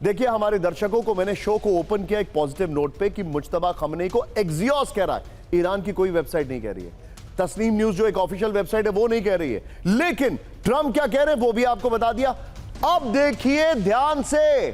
देखिए, हमारे दर्शकों को मैंने शो को ओपन किया एक पॉजिटिव नोट पे कि मुज्तबा खमनेई को एक्सियोस कह रहा है, ईरान की कोई वेबसाइट नहीं कह रही है। तस्नीम न्यूज जो एक ऑफिशियल वेबसाइट है वो नहीं कह रही है, लेकिन ट्रंप क्या कह रहे हैं वो भी आपको बता दिया। अब देखिए ध्यान से,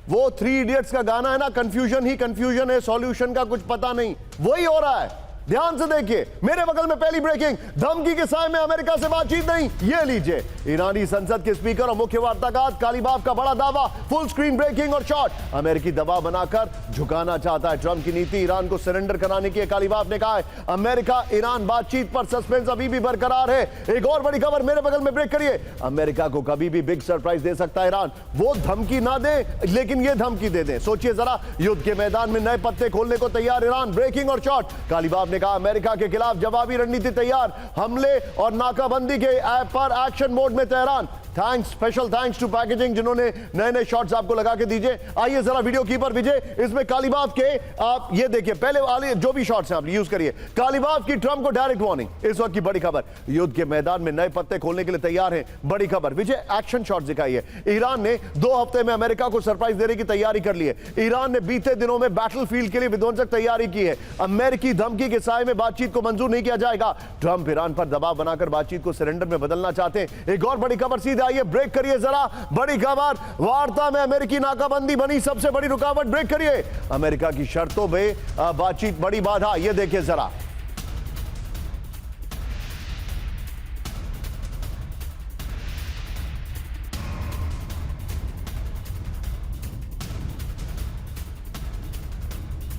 वो 3 इडियट्स का गाना है ना, कंफ्यूजन ही कंफ्यूजन है, सॉल्यूशन का कुछ पता नहीं, वही हो रहा है। ध्यान से देखिए, मेरे बगल में पहली ब्रेकिंग, धमकी के साए में अमेरिका से बातचीत नहीं। ये लीजिए, ईरानी संसद के स्पीकर और मुख्य वार्ताकार कालीबाफ का बड़ा दावा, फुल स्क्रीन ब्रेकिंग और शॉट। अमेरिकी दबाव बनाकर झुकाना चाहता है ट्रंप की नीति, ईरान को सरेंडर कराने की। कालीबाफ ने कहा है अमेरिका ईरान बातचीत पर सस्पेंस अभी भी बरकरार है। एक और बड़ी खबर, मेरे बगल में ब्रेक करिए, अमेरिका को कभी भी बिग सरप्राइज दे सकता है ईरान। वो धमकी ना दे लेकिन ये धमकी दे दे। सोचिए जरा, युद्ध के मैदान में नए पत्ते खोलने को तैयार ईरान। ब्रेकिंग और शॉट, कालीबाफ ने कहा अमेरिका के खिलाफ जवाबी रणनीति तैयार, हमले और नाकाबंदी के पर एक्शन मोड में Tehran. Thanks, special thanks to packaging जिन्होंने नए नए शॉट्स आपको लगा के दीजिए। आइए जरा वीडियो कीपर विजय, इसमें कालीबाफ के आप ये देखिए, पहले वाले जो भी शॉट्स हैं आप यूज करिए। कालीबाफ की ट्रंप को डायरेक्ट वार्निंग, इस वक्त की बड़ी खबर, युद्ध के मैदान में नए पत्ते खोलने के लिए तैयार है। बड़ी खबर विजय, एक्शन शॉट दिखाइए। ईरान ने 2 हफ्ते में अमेरिका को सरप्राइज देने की तैयारी कर ली है। ईरान ने बीते दिनों में बैटलफील्ड के लिए विध्वंसक तैयारी की है। अमेरिकी धमकी के साए में बातचीत को मंजूर नहीं किया जाएगा। ट्रंप ईरान पर दबाव बनाकर बातचीत को सरेंडर में बदलना चाहते हैं। एक और बड़ी खबर, सीधे आइए ब्रेक करिए जरा, बड़ी खबर, वार्ता में अमेरिकी नाकाबंदी बनी सबसे बड़ी रुकावट। ब्रेक करिए, अमेरिका की शर्तों में बातचीत बड़ी बाधा, यह देखिए जरा।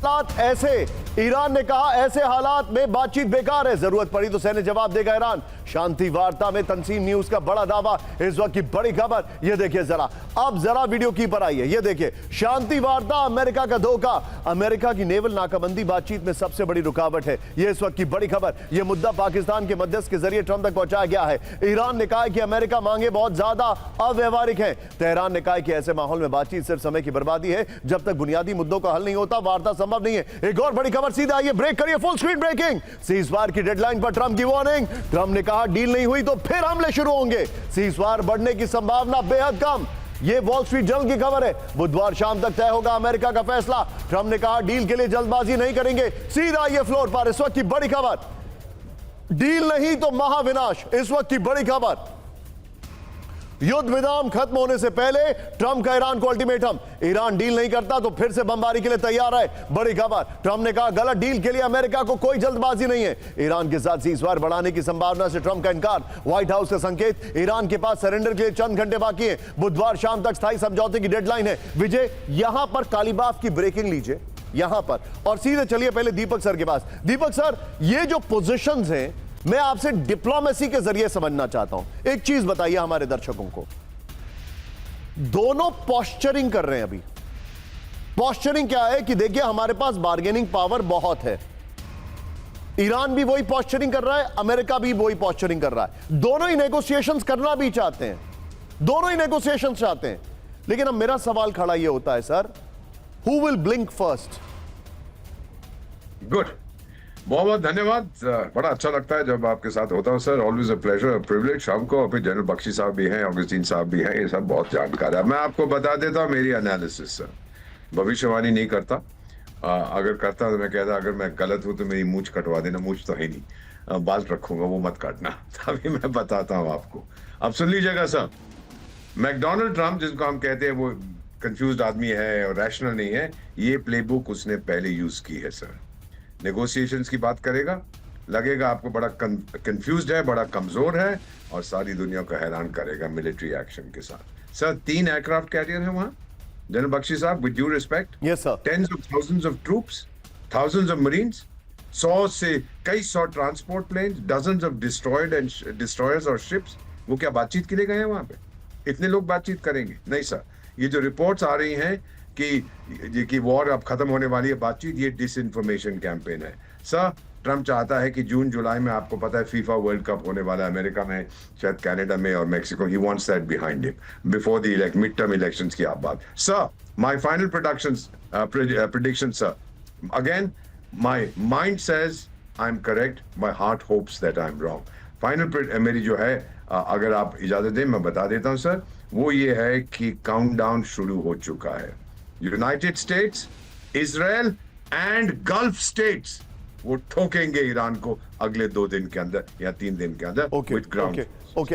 हालात ऐसे, ईरान ने कहा ऐसे हालात में बातचीत बेकार है, जरूरत पड़ी तो सैन्य जवाब देगा ईरान। शांति वार्ता में तंसीम न्यूज का बड़ा दावा, इस वक्त की बड़ी खबर, ये देखिए जरा। अब जरा वीडियो की पर आइए, ये देखिए, शांति वार्ता, अमेरिका का धोखा, अमेरिका की नेवल नाकाबंदी बातचीत में सबसे बड़ी रुकावट है, ये इस वक्त की बड़ी खबर। यह मुद्दा पाकिस्तान के मध्यस्थ के जरिए ट्रंप तक पहुंचाया गया है। ईरान ने कहा कि अमेरिका मांगे बहुत ज्यादा अव्यवहारिक है। तेहरान ने कहा कि ऐसे माहौल में बातचीत सिर्फ समय की बर्बादी है, जब तक बुनियादी मुद्दों का हल नहीं होता वार्ता संभव नहीं है। एक और बड़ी खबर, सीधा आइए ब्रेक करिए, फुल स्क्रीन ब्रेकिंग, सीजफायर की डेडलाइन पर ट्रंप की वार्निंग। ट्रंप ने कहा डील नहीं हुई तो फिर हमले शुरू होंगे, सीजफायर बढ़ने की संभावना बेहद कम। यह वॉल स्ट्रीट जर्नल की खबर है। बुधवार शाम तक तय होगा अमेरिका का फैसला। ट्रंप ने कहा डील के लिए जल्दबाजी नहीं करेंगे। सीधा आइए फ्लोर पर, इस वक्त की बड़ी खबर, डील नहीं तो महाविनाश, इस वक्त की बड़ी खबर। युद्ध विराम खत्म होने से पहले ट्रंप का ईरान को अल्टीमेटम, ईरान डील नहीं करता तो फिर से बमबारी के लिए तैयार है। बड़ी खबर, ट्रंप ने कहा गलत डील के लिए अमेरिका को कोई जल्दबाजी नहीं है। ईरान के साथ सीजफायर बढ़ाने की संभावना से ट्रंप का इनकार। व्हाइट हाउस का संकेत, ईरान के पास सरेंडर के लिए चंद घंटे बाकी है। बुधवार शाम तक स्थायी समझौते की डेडलाइन है। विजय, यहां पर कालीबाफ की ब्रेकिंग लीजिए यहां पर, और सीधे चलिए पहले दीपक सर के पास। दीपक सर, ये जो पोजीशंस हैं, मैं आपसे डिप्लोमेसी के जरिए समझना चाहता हूं। एक चीज बताइए हमारे दर्शकों को, दोनों पॉस्चरिंग कर रहे हैं अभी। पॉस्चरिंग क्या है कि देखिए हमारे पास बार्गेनिंग पावर बहुत है। ईरान भी वही पॉस्चरिंग कर रहा है, अमेरिका भी वही पॉस्चरिंग कर रहा है। दोनों ही नेगोशिएशंस करना भी चाहते हैं, दोनों ही नेगोशिएशंस चाहते हैं। लेकिन अब मेरा सवाल खड़ा यह होता है sir, who will blink first? Good, बहुत बहुत धन्यवाद। बड़ा अच्छा लगता है जब आपके साथ होता हूँ sir, always a pleasure, privilege. शाम को फिर जनरल बख्शी साहब भी हैं, ऑगस्टीन साहब भी हैं, ये सब बहुत जानकार है। मैं आपको बता देता हूँ मेरी एनालिसिस सर, भविष्यवाणी नहीं करता। अगर करता तो मैं कहता अगर मैं गलत हूं तो मेरी मूंछ कटवा देना, मूंछ तो है नहीं, बाल रखूंगा, वो मत काटना। तभी मैं बताता हूँ आपको। अब सुन लीजिएगा सर, मैकडोनाल्ड ट्रंप जिसको हम कहते हैं वो कंफ्यूज्ड आदमी है और रैशनल नहीं है, ये प्लेबुक उसने पहले यूज की है सर। नेगोशिएशंस की बात करेगा, लगेगा आपको बड़ा कंफ्यूज्ड है, बड़ा कमजोर है और सारी दुनिया को हैरान करेगा मिलिट्री एक्शन के साथ। सर 3 एयरक्राफ्ट कैरियर है वहां, जनरल बख्शी साहब, with due respect, yes sir, tens of thousands of troops, thousands of marines, 100 से कई 100 transport planes, dozens of destroyed and destroyers और शिप्स। वो क्या बातचीत के लिए गए हैं वहां पे? इतने लोग बातचीत करेंगे? नहीं सर। ये जो रिपोर्ट्स आ रही हैं कि वॉर अब खत्म होने वाली है, बातचीत, ये डिसइंफॉर्मेशन कैंपेन है सर। ट्रंप चाहता है कि जून जुलाई में, आपको पता है फीफा वर्ल्ड कप होने वाला है अमेरिका में, शायद कनाडा में और Mexico. He wants that behind him before the mid term elections की आप बात। Sir my final prediction sir, again my mind says I am correct, my heart hopes that I am wrong. Final मेरी जो है, अगर आप इजाजत दें मैं बता देता हूं सर, वो ये है कि काउंटडाउन शुरू हो चुका है। United states, Israel and gulf states वो ठोकेंगे ईरान को अगले 2 दिन के अंदर या 3 दिन के अंदर okay with ground okay okay